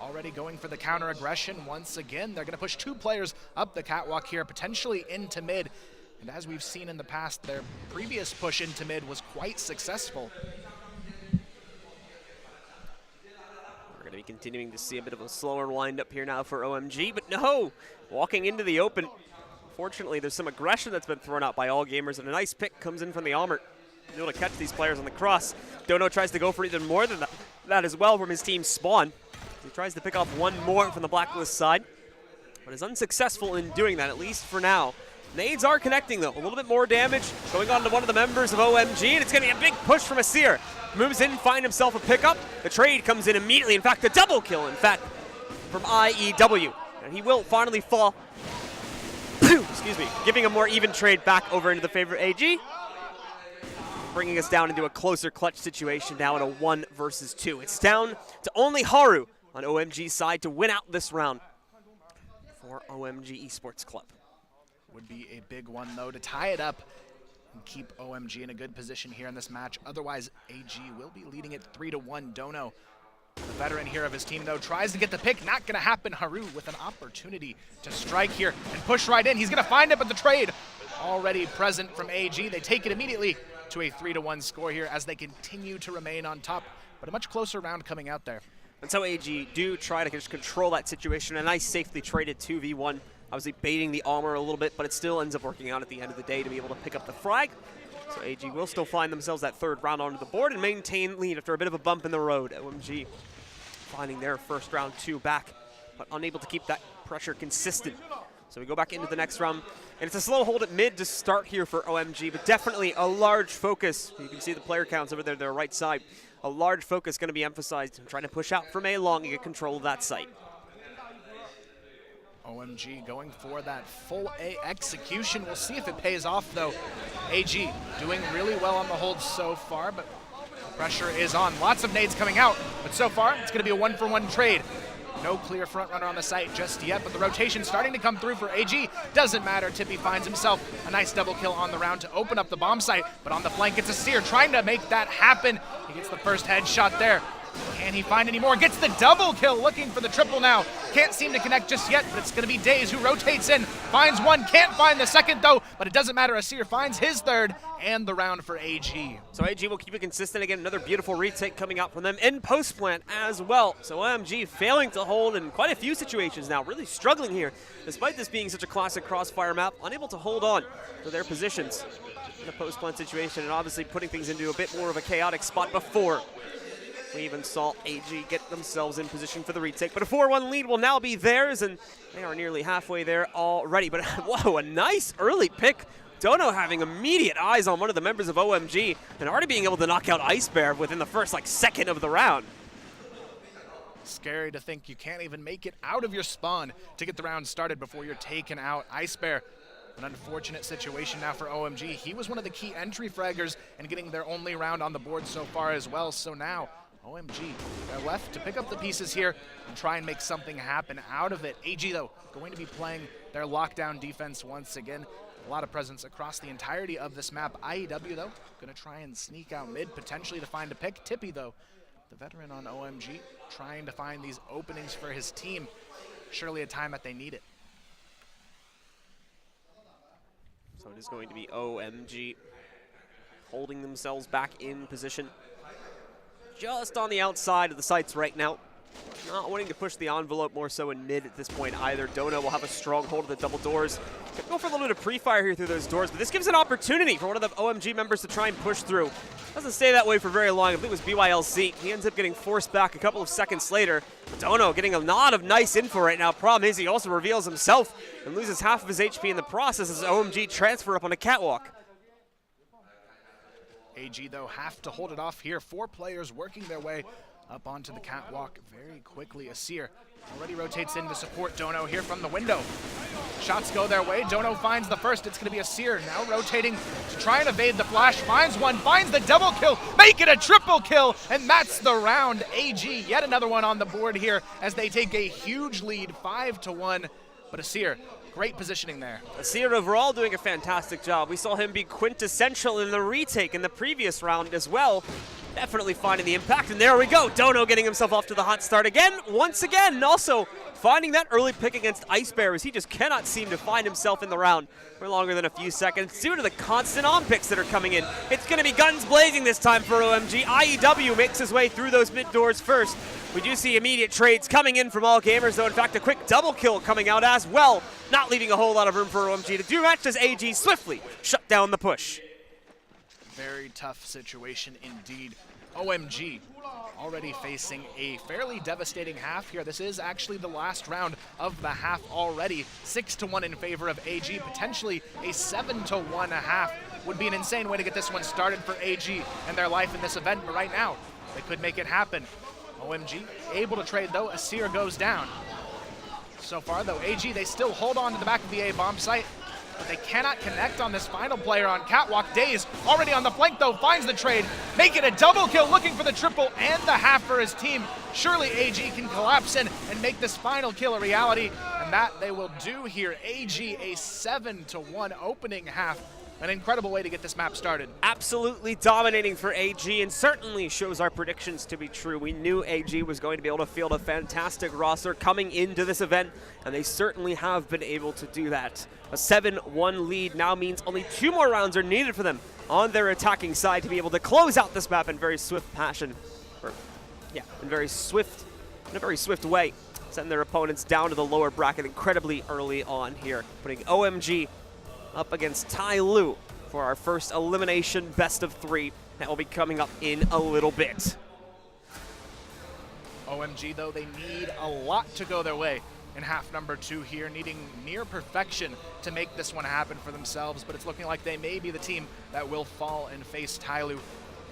Speaker 9: already going for the counter aggression once again. They're going to push 2 players up the catwalk here, potentially into mid. And as we've seen in the past, their previous push into mid was quite successful.
Speaker 10: We're going to be continuing to see a bit of a slower wind-up here now for OMG, but no! Walking into the open. Fortunately, there's some aggression that's been thrown out by all gamers, and a nice pick comes in from the Almert. Able to catch these players on the cross. Dono tries to go for even more than that as well from his team Spawn. He tries to pick off one more from the blacklist side, but is unsuccessful in doing that, at least for now. Nades are connecting though. A little bit more damage going on to one of the members of OMG, and it's going to be a big push from Asir. Moves in, find himself a pickup. The trade comes in immediately. In fact, a double kill, in fact, from IEW. And he will finally fall. Excuse me. Giving a more even trade back over into the favor of AG. Bringing us down into a closer clutch situation now in a 1 versus 2. It's down to only Haru on OMG's side to win out this round for OMG Esports Club.
Speaker 9: Would be a big one though to tie it up and keep OMG in a good position here in this match. Otherwise, AG will be leading it 3-1. Dono, the veteran here of his team though, tries to get the pick. Not gonna happen. Haru with an opportunity to strike here and push right in. He's gonna find it, but the trade already present from AG. They take it immediately to a 3-1 score here as they continue to remain on top, but a much closer round coming out there.
Speaker 10: And so AG do try to just control that situation. A nice safely traded 2v1, obviously baiting the armor a little bit, but it still ends up working out at the end of the day to be able to pick up the frag. So AG will still find themselves that 3rd round onto the board and maintain lead after a bit of a bump in the road. OMG finding their first round 2 back, but unable to keep that pressure consistent So we go back into the next round, and it's a slow hold at mid to start here for OMG, but definitely a large focus. You can see the player counts over there, their right side. A large focus going to be emphasized, trying to push out from A long and get control of that site.
Speaker 9: OMG going for that full A execution. We'll see if it pays off, though. AG doing really well on the hold so far, but the pressure is on. Lots of nades coming out, but so far it's going to be a 1-for-1 trade. No clear front runner on the site just yet, but the rotation starting to come through for AG. Doesn't matter, Tippy finds himself a nice double kill on the round to open up the bomb site, but on the flank it's a Seer trying to make that happen. He gets the first headshot there. Can he find any more? Gets the double kill, looking for the triple now. Can't seem to connect just yet, but it's going to be Daze who rotates in. Finds one, can't find the second though, but it doesn't matter. Asir finds his third, and the round for AG.
Speaker 10: So AG will keep it consistent. Again, another beautiful retake coming out from them in post plant as well. So OMG failing to hold in quite a few situations now, really struggling here, despite this being such a classic Crossfire map, unable to hold on to their positions in a post plant situation, and obviously putting things into a bit more of a chaotic spot before we even saw AG get themselves in position for the retake. But a 4-1 lead will now be theirs, and they are nearly halfway there already. But whoa, a nice early pick. Dono having immediate eyes on one of the members of OMG and already being able to knock out Ice Bear within the first second of the round.
Speaker 9: Scary to think you can't even make it out of your spawn to get the round started before you're taken out. Ice Bear, an unfortunate situation now for OMG. He was one of the key entry fraggers and getting their only round on the board so far as well. So now OMG, they're left to pick up the pieces here and try and make something happen out of it. AG, though, going to be playing their lockdown defense once again. A lot of presence across the entirety of this map. IEW, though, going to try and sneak out mid, potentially to find a pick. Tippy, though, the veteran on OMG, trying to find these openings for his team. Surely a time that they need it.
Speaker 10: So it is going to be OMG holding themselves back in position, just on the outside of the sites right now. Not wanting to push the envelope more so in mid at this point either. Dono will have a strong hold of the double doors. Could go for a little bit of pre-fire here through those doors, but this gives an opportunity for one of the OMG members to try and push through. Doesn't stay that way for very long. I believe it was BYLC. He ends up getting forced back a couple of seconds later. Dono getting a lot of nice info right now. Problem is he also reveals himself and loses half of his HP in the process as OMG transfer up on a catwalk.
Speaker 9: AG, though, have to hold it off here. 4 players working their way up onto the catwalk very quickly. Asir already rotates in to support Dono here from the window. Shots go their way. Dono finds the first. It's going to be Asir now rotating to try and evade the flash. Finds one, finds the double kill, make it a triple kill, and that's the round. AG, yet another one on the board here as they take a huge lead, 5-1. But Asir, great positioning there.
Speaker 10: Asir overall doing a fantastic job. We saw him be quintessential in the retake in the previous round as well. Definitely finding the impact, and there we go. Dono getting himself off to the hot start again, once again, and also finding that early pick against Ice Bear as he just cannot seem to find himself in the round for longer than a few seconds due to the constant on picks that are coming in. It's going to be guns blazing this time for OMG. IEW makes his way through those mid doors first. We do see immediate trades coming in from all gamers, though. In fact, a quick double kill coming out as well, not leaving a whole lot of room for OMG to do match as AG swiftly shut down the push.
Speaker 9: Very tough situation indeed. OMG already facing a fairly devastating half here. This is actually the last round of the half already. 6-1 in favor of AG, potentially a 7-1 half. Would be an insane way to get this one started for AG and their life in this event, but right now they could make it happen. OMG able to trade though. Asir goes down. So far though, AG, they still hold on to the back of the A bomb site, but they cannot connect on this final player on catwalk. Daze already on the flank though, finds the trade, make it a double kill, looking for the triple and the half for his team. Surely AG can collapse in and make this final kill a reality, and that they will do here. AG a 7-1 opening half. An incredible way to get this map started.
Speaker 10: Absolutely dominating for AG, and certainly shows our predictions to be true. We knew AG was going to be able to field a fantastic roster coming into this event, and they certainly have been able to do that. A 7-1 lead now means only 2 more rounds are needed for them on their attacking side to be able to close out this map in very swift fashion. In a very swift way. Send their opponents down to the lower bracket incredibly early on here, putting OMG up against Tai Lu for our first elimination best of 3 that will be coming up in a little bit.
Speaker 9: OMG, though, they need a lot to go their way in half number 2 here, needing near perfection to make this one happen for themselves, but it's looking like they may be the team that will fall and face Tyloo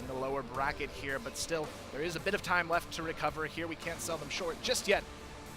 Speaker 9: in the lower bracket here, but still, there is a bit of time left to recover here. We can't sell them short just yet.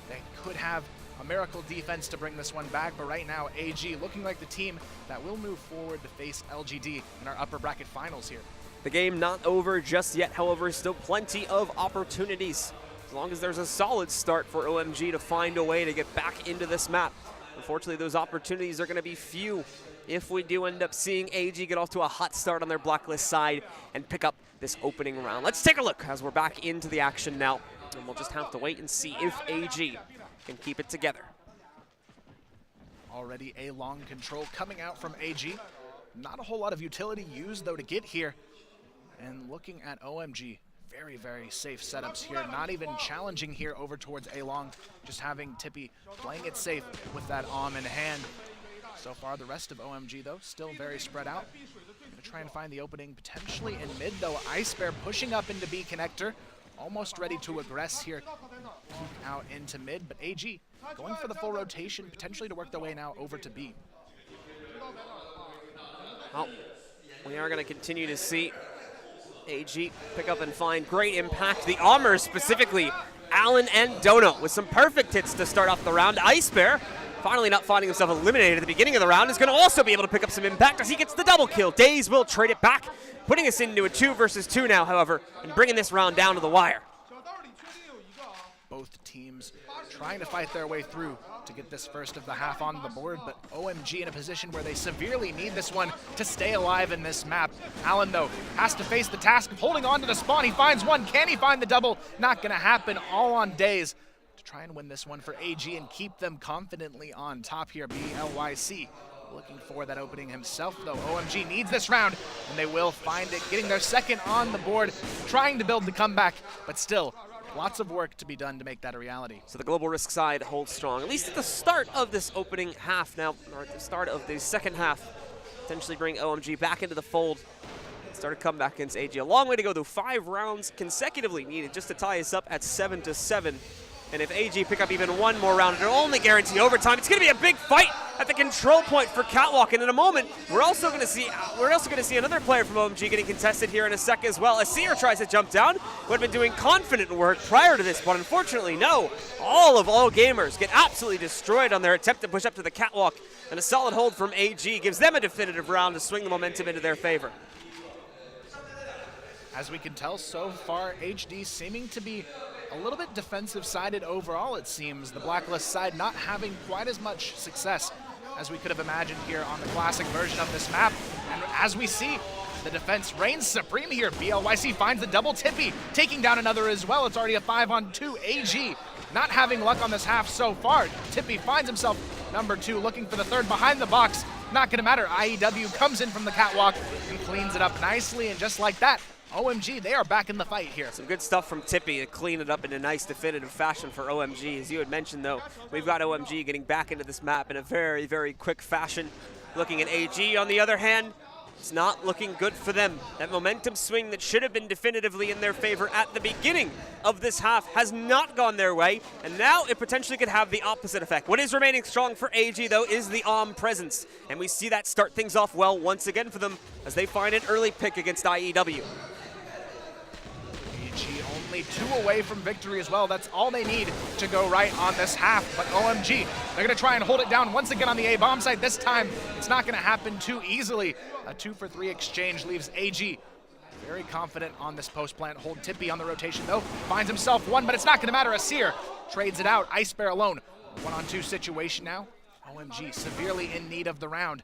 Speaker 9: They could have a miracle defense to bring this one back, but right now, AG looking like the team that will move forward to face LGD in our upper bracket finals here.
Speaker 10: The game not over just yet, however, still plenty of opportunities. As long as there's a solid start for OMG to find a way to get back into this map. Unfortunately, those opportunities are going to be few if we do end up seeing AG get off to a hot start on their blacklist side and pick up this opening round. Let's take a look as we're back into the action now, and we'll just have to wait and see if AG can keep it together.
Speaker 9: Already a long control coming out from AG. Not a whole lot of utility used, though, to get here. And looking at OMG, very, very safe setups here. Not even challenging here over towards A-Long, just having Tippy playing it safe with that Om in hand. So far, the rest of OMG, though, still very spread out. Gonna try and find the opening potentially in mid, though. Ice Bear pushing up into B connector, almost ready to aggress here. Peek out into mid, but AG going for the full rotation, potentially to work their way now over to B.
Speaker 10: Well, we are going to continue to see AG pick up and find great impact. The Armor specifically, Allen and Dono with some perfect hits to start off the round. Ice Bear, finally not finding himself eliminated at the beginning of the round, is going to also be able to pick up some impact as he gets the double kill. Daze will trade it back, putting us into a 2 versus 2 now, however, and bringing this round down to the wire.
Speaker 9: Both teams trying to fight their way through to get this first of the half on the board, but OMG in a position where they severely need this one to stay alive in this map. Allen, though, has to face the task of holding on to the spawn. He finds one. Can he find the double? Not going to happen. All on Daze to try and win this one for AG and keep them confidently on top here. BLYC looking for that opening himself, though. OMG needs this round, and they will find it, getting their second on the board, trying to build the comeback, but still, lots of work to be done to make that a reality.
Speaker 10: So the Global Risk side holds strong, at least at the start of this opening half now, or at the start of the second half. Potentially bring OMG back into the fold. Start a comeback against AG. A long way to go, though. 5 rounds consecutively needed just to tie us up at 7-7. And if AG pick up even one more round, it'll only guarantee overtime. It's going to be a big fight at the control point for Catwalk. And in a moment, we're also going to see another player from OMG getting contested here in a sec as well. As Seer tries to jump down, who had been doing confident work prior to this, but unfortunately, no. All gamers get absolutely destroyed on their attempt to push up to the Catwalk. And a solid hold from AG gives them a definitive round to swing the momentum into their favor.
Speaker 9: As we can tell so far, HD seeming to be a little bit defensive-sided overall, it seems. The Blacklist side not having quite as much success as we could have imagined here on the classic version of this map. And as we see, the defense reigns supreme here. BLYC finds the double Tippy, taking down another as well. It's already a 5-on-2. AG not having luck on this half so far. Tippy finds himself number 2, looking for the third behind the box. Not going to matter. IEW comes in from the Catwalk and cleans it up nicely, and just like that, OMG, they are back in the fight here.
Speaker 10: Some good stuff from Tippy to clean it up in a nice definitive fashion for OMG. As you had mentioned, though, we've got OMG getting back into this map in a very, very quick fashion. Looking at AG, on the other hand, it's not looking good for them. That momentum swing that should have been definitively in their favor at the beginning of this half has not gone their way, and now it potentially could have the opposite effect. What is remaining strong for AG, though, is the Om presence, and we see that start things off well once again for them as they find an early pick against IEW.
Speaker 9: Only 2 away from victory as well. That's all they need to go right on this half. But OMG, they're going to try and hold it down once again on the A-bomb side. This time, it's not going to happen too easily. A 2-for-3 exchange leaves AG very confident on this post plant. Hold Tippy on the rotation, though. Finds himself one, but it's not going to matter. Asir trades it out. Ice Bear alone. 1-on-2 situation now. OMG severely in need of the round.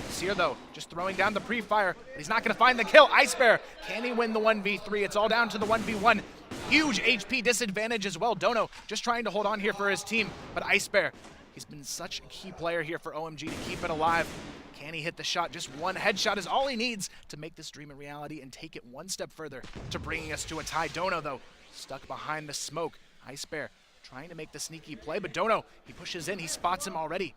Speaker 9: Seer, though, just throwing down the pre-fire. He's not going to find the kill. Ice Bear, can he win the 1v3? It's all down to the 1v1. Huge HP disadvantage as well. Dono just trying to hold on here for his team. But Ice Bear, he's been such a key player here for OMG to keep it alive. Can he hit the shot? Just one headshot is all he needs to make this dream a reality and take it one step further to bringing us to a tie. Dono, though, stuck behind the smoke. Ice Bear trying to make the sneaky play, but Dono, he pushes in. He spots him already.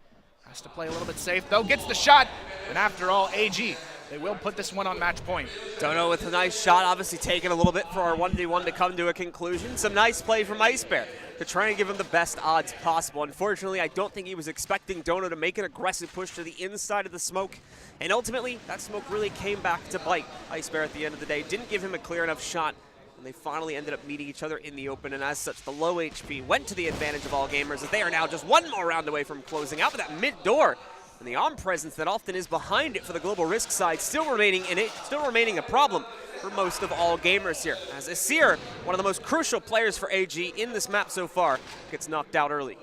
Speaker 9: Has to play a little bit safe, though, gets the shot. And after all, AG, they will put this one on match point.
Speaker 10: Dono with a nice shot, obviously taking a little bit for our 1v1 to come to a conclusion. Some nice play from Ice Bear. to try and give him the best odds possible. Unfortunately, I don't think he was expecting Dono to make an aggressive push to the inside of the smoke, and ultimately, that smoke really came back to bite Ice Bear at the end of the day. Didn't give him a clear enough shot, and they finally ended up meeting each other in the open, and as such, the low HP went to the advantage of All Gamers, as they are now just one more round away from closing out, but that mid-door and the arm presence that often is behind it for the Global Risk side still remaining a problem for most of All Gamers here, as Asir, one of the most crucial players for AG in this map so far, gets knocked out early.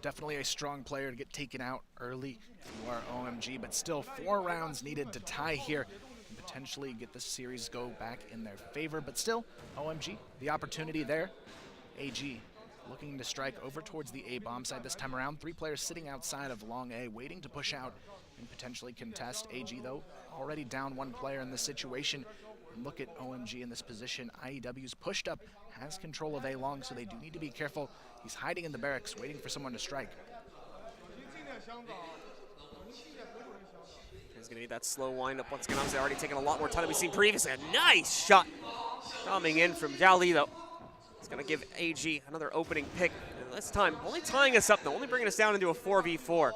Speaker 9: Definitely a strong player to get taken out early for OMG, but still 4 rounds needed to tie here and potentially get the series go back in their favor. But still, OMG, the opportunity there. AG looking to strike over towards the A bomb side this time around. 3 players sitting outside of long A, waiting to push out and potentially contest. AG, though, already down 1 player in this situation. And look at OMG in this position. IEW's pushed up, has control of A long, so they do need to be careful. He's hiding in the barracks, waiting for someone to strike.
Speaker 10: There's going to be that slow windup once again. Obviously, already taken a lot more time than we've seen previously. A nice shot coming in from Zhao Li, though. It's going to give AG another opening pick. And this time, only tying us up, though, only bringing us down into a 4v4.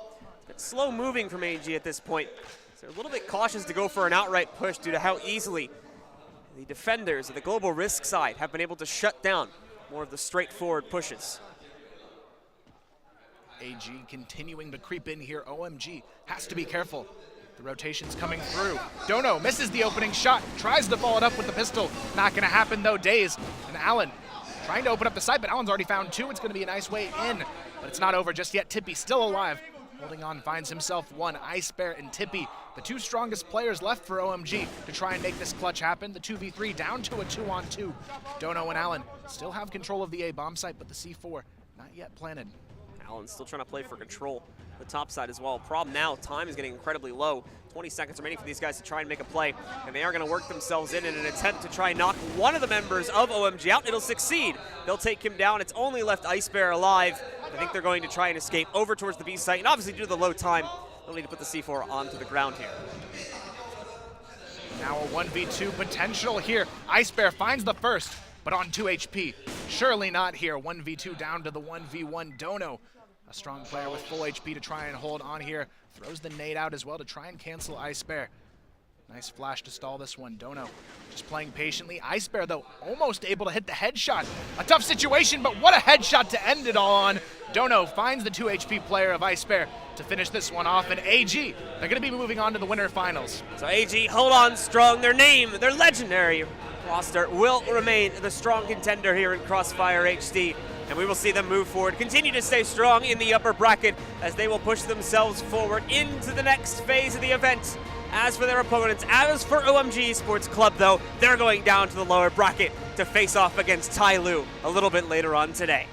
Speaker 10: It's slow moving from AG at this point. So they're a little bit cautious to go for an outright push due to how easily the defenders of the Global Risk side have been able to shut down more of the straightforward pushes.
Speaker 9: AG continuing to creep in here. OMG has to be careful. The rotation's coming through. Dono misses the opening shot, tries to follow it up with the pistol. Not going to happen though. Daze and Allen trying to open up the side, but Allen's already found 2. It's going to be a nice way in, but it's not over just yet. Tippy still alive. Holding on, finds himself 1. Ice Bear and Tippy, the 2 strongest players left for OMG to try and make this clutch happen. The 2v3 down to a 2-on-2. Dono and Allen still have control of the A bomb site, but the C4 not yet planted.
Speaker 10: Allen's still trying to play for control. The top side as well. Problem now, time is getting incredibly low. 20 seconds remaining for these guys to try and make a play, and they are going to work themselves in an attempt to try and knock one of the members of OMG out. It'll succeed. They'll take him down. It's only left Ice Bear alive. I think they're going to try and escape over towards the B site, and obviously due to the low time, they'll need to put the C4 onto the ground here.
Speaker 9: Now a 1v2 potential here. Ice Bear finds the first, but on 2 HP. Surely not here. 1v2 down to the 1v1. Dono, a strong player with full HP to try and hold on here. Throws the nade out as well to try and cancel Ice Bear. Nice flash to stall this one. Dono just playing patiently. Ice Bear, though, almost able to hit the headshot. A tough situation, but what a headshot to end it all on. Dono finds the 2 HP player of Ice Bear to finish this one off. And AG, they're going to be moving on to the winter finals.
Speaker 10: So AG, hold on strong. Their name, their legendary roster will remain the strong contender here in CROSSFIRE HD. And we will see them move forward, continue to stay strong in the upper bracket as they will push themselves forward into the next phase of the event. As for their opponents, as for OMG Esports Club, though, they're going down to the lower bracket to face off against Tyloo a little bit later on today.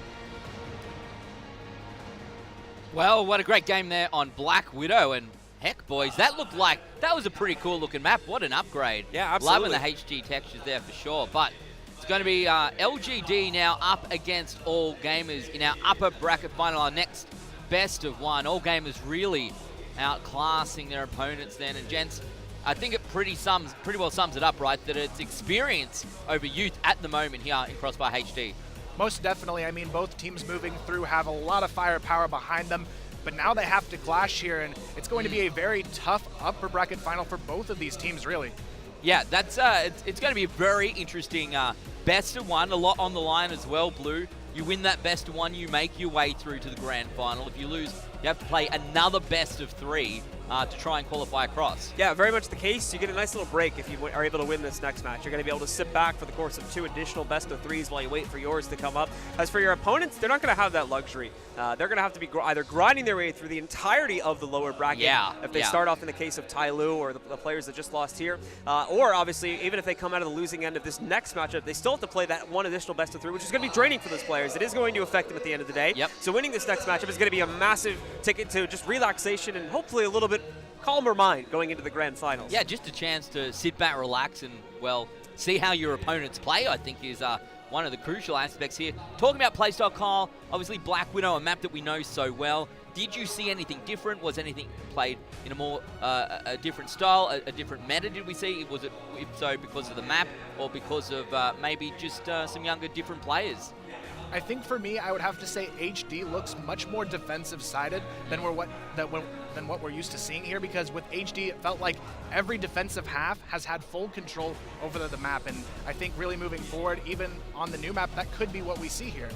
Speaker 8: Well, what a great game there on Black Widow, and heck, boys, that looked like that was a pretty cool looking map. What an upgrade.
Speaker 10: Yeah, absolutely.
Speaker 8: Loving the HG textures there for sure, but it's going to be LGD now up against All Gamers in our upper bracket final, our next best of 1. All Gamers really outclassing their opponents then, and gents, I think it pretty well sums it up, right, that it's experience over youth at the moment here in CROSSFIRE HD.
Speaker 9: Most definitely. I mean, both teams moving through have a lot of firepower behind them, but now they have to clash here, and it's going to be a very tough upper bracket final for both of these teams, really.
Speaker 8: Yeah, that's it's going to be a very interesting best of 1, a lot on the line as well, Blue. You win that best of 1, you make your way through to the grand final. If you lose, you have to play another best of 3 to try and qualify across.
Speaker 10: Yeah, very much the case. You get a nice little break if you are able to win this next match. You're going to be able to sit back for the course of 2 additional best of 3s while you wait for yours to come up. As for your opponents, they're not going to have that luxury. They're going to have to be either grinding their way through the entirety of the lower bracket if they start off in the case of Tyloo or the players that just lost here. Or obviously, even if they come out of the losing end of this next matchup, they still have to play that 1 additional best of 3, which is going to be draining for those players. It is going to affect them at the end of the day.
Speaker 8: Yep.
Speaker 10: So winning this next matchup is going to be a massive ticket to just relaxation and hopefully a little bit calmer mind going into the grand finals.
Speaker 8: Yeah, just a chance to sit back, relax, and, well, see how your opponents play, I think, is one of the crucial aspects here. Talking about playstyle, Kyle, obviously Black Widow, a map that we know so well. Did you see anything different? Was anything played in a more a different style, a different meta did we see? Was it, if so, because of the map or because of maybe just some younger, different players?
Speaker 9: I think for me, I would have to say HD looks much more defensive-sided than what we're used to seeing here, because with HD, it felt like every defensive half has had full control over the map, and I think really moving forward, even on the new map, that could be what we see here.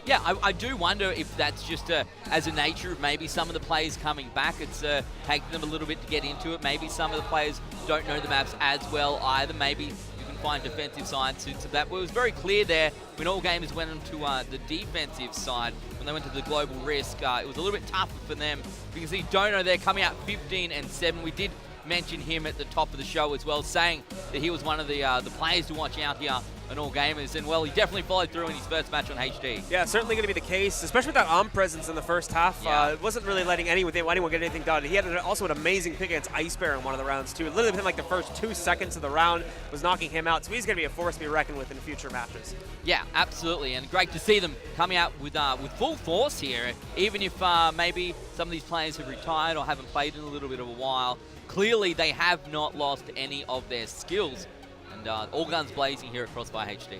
Speaker 8: Yeah, I do wonder if that's just as a nature of maybe some of the players coming back. It's taking them a little bit to get into it. Maybe some of the players don't know the maps as well either. Maybe you can find defensive sides to that. But it was very clear there when all gamers went into the defensive side, when they went to the global risk, it was a little bit tougher for them. You can see Dono there coming out 15-7. We did mention him at the top of the show as well, saying that he was one of the players to watch out here on All Gamers, and well, he definitely followed through in his first match on HD.
Speaker 10: Yeah, certainly going to be the case, especially with that presence in the first half.
Speaker 8: Yeah.
Speaker 10: It wasn't really letting anyone get anything done. He had also an amazing pick against Ice Bear in one of the rounds too. Literally within like the first 2 seconds of the round was knocking him out, so he's going to be a force to be reckoned with in future matches.
Speaker 8: Yeah, absolutely, and great to see them coming out with full force here, even if maybe some of these players have retired or haven't played in a little bit of a while. Clearly, they have not lost any of their skills, and all guns blazing here at CROSSFIRE HD.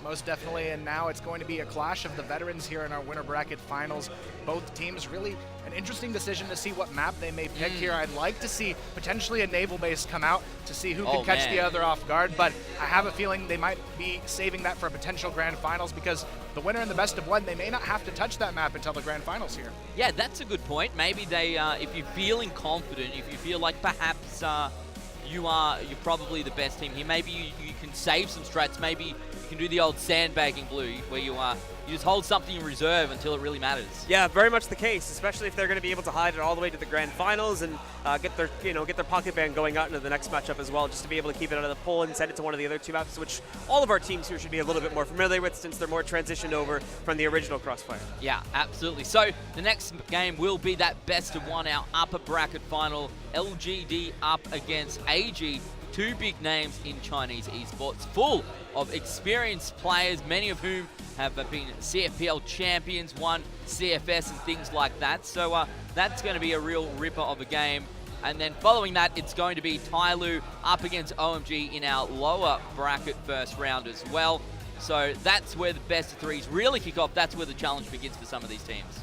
Speaker 9: Most definitely, and now it's going to be a clash of the veterans here in our winner bracket finals. Both teams really an interesting decision to see what map they may pick here. I'd like to see potentially a naval base come out to see who can catch the other off guard, but I have a feeling they might be saving that for a potential grand finals, because the winner in the best of one, they may not have to touch that map until the grand finals here.
Speaker 8: Yeah, that's a good point. Maybe they, if you're feeling confident, if you feel like perhaps you're probably the best team here, maybe you can save some strats. Maybe you can do the old sandbagging Blue, where you just hold something in reserve until it really matters.
Speaker 10: Yeah, very much the case, especially if they're going to be able to hide it all the way to the grand finals and get their pocket band going out into the next matchup as well, just to be able to keep it out of the pool and send it to one of the other two maps, which all of our teams here should be a little bit more familiar with, since they're more transitioned over from the original CROSSFIRE.
Speaker 8: Yeah, absolutely. So the next game will be that best of one, our upper bracket final. LGD up against AG, two big names in Chinese esports, full of experienced players, many of whom have been CFPL champions, won CFS and things like that. So that's going to be a real ripper of a game. And then following that, it's going to be Tyloo up against OMG in our lower bracket first round as well. So that's where the best of threes really kick off. That's where the challenge begins for some of these teams.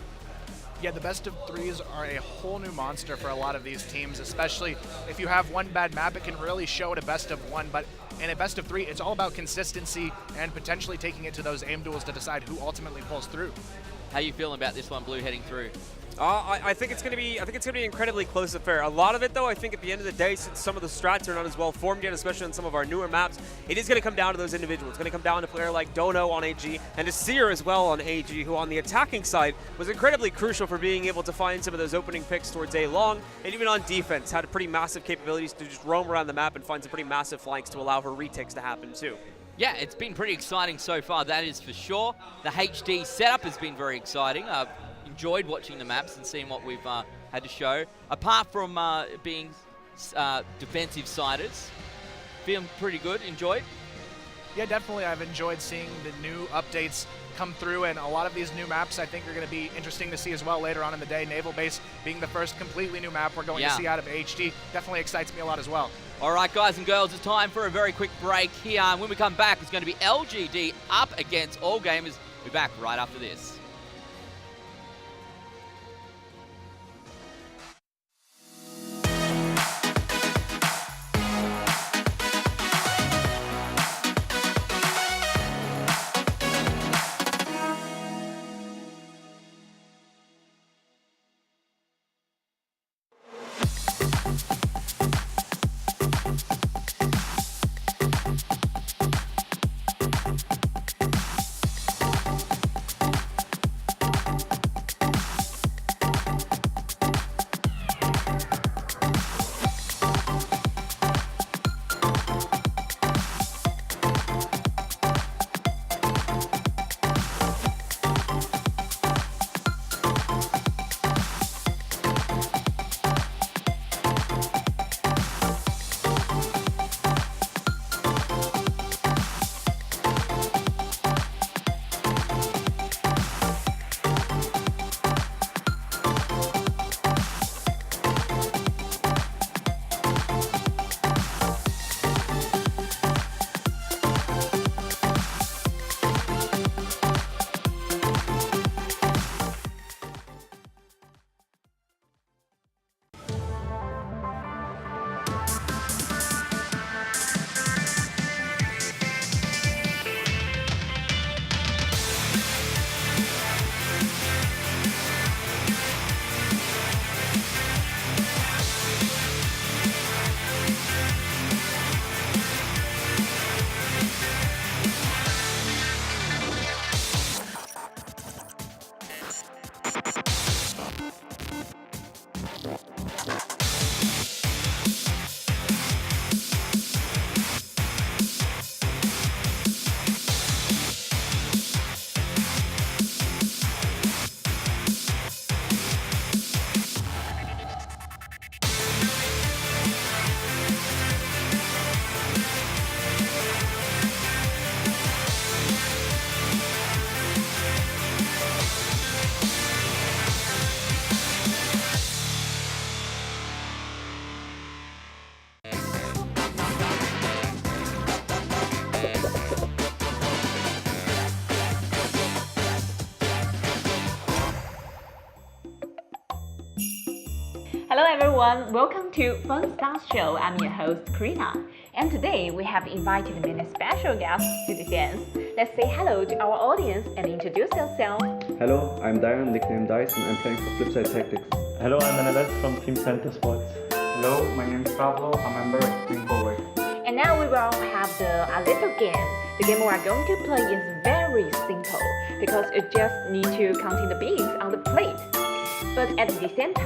Speaker 9: Yeah, the best of threes are a whole new monster for a lot of these teams, especially if you have one bad map, it can really show at a best of one, but in a best of three, it's all about consistency and potentially taking it to those aim duels to decide who ultimately pulls through.
Speaker 8: How are you feeling about this one, Blue, heading through?
Speaker 10: I think it's going to be incredibly close affair. A lot of it, though, I think at the end of the day, since some of the strats are not as well formed yet, especially on some of our newer maps, it is going to come down to those individuals. It's going to come down to a player like Dono on AG and to Seer as well on AG, who on the attacking side was incredibly crucial for being able to find some of those opening picks towards A long, and even on defense had pretty massive capabilities to just roam around the map and find some pretty massive flanks to allow for retakes to happen too.
Speaker 8: Yeah, it's been pretty exciting so far, that is for sure. The HD setup has been very exciting. I've enjoyed watching the maps and seeing what we've had to show. Apart from being defensive siders, feeling pretty good, enjoyed?
Speaker 9: Yeah, definitely. I've enjoyed seeing the new updates come through, and a lot of these new maps I think are going to be interesting to see as well later on in the day. Naval Base being the first completely new map we're going to see out of HD definitely excites me a lot as well.
Speaker 8: All right, guys and girls, it's time for a very quick break here. And when we come back, it's going to be LGD up against All Gamers. We'll be back right after this.
Speaker 1: Hello everyone, welcome to Fun Stars Show. I'm your host Karina, and today we have invited many special guests to the dance. Let's say hello to our audience and introduce yourself.
Speaker 2: Hello, I'm Darren, nicknamed Dice, and I'm playing for Flipside Tactics.
Speaker 3: Hello, I'm Menelez from Team Center Sports.
Speaker 4: Hello, my name is Pablo, a member of Team Forward.
Speaker 1: And now we will have a little game. The game we are going to play is very simple because you just need to counting the beans on the plate. But at the same time,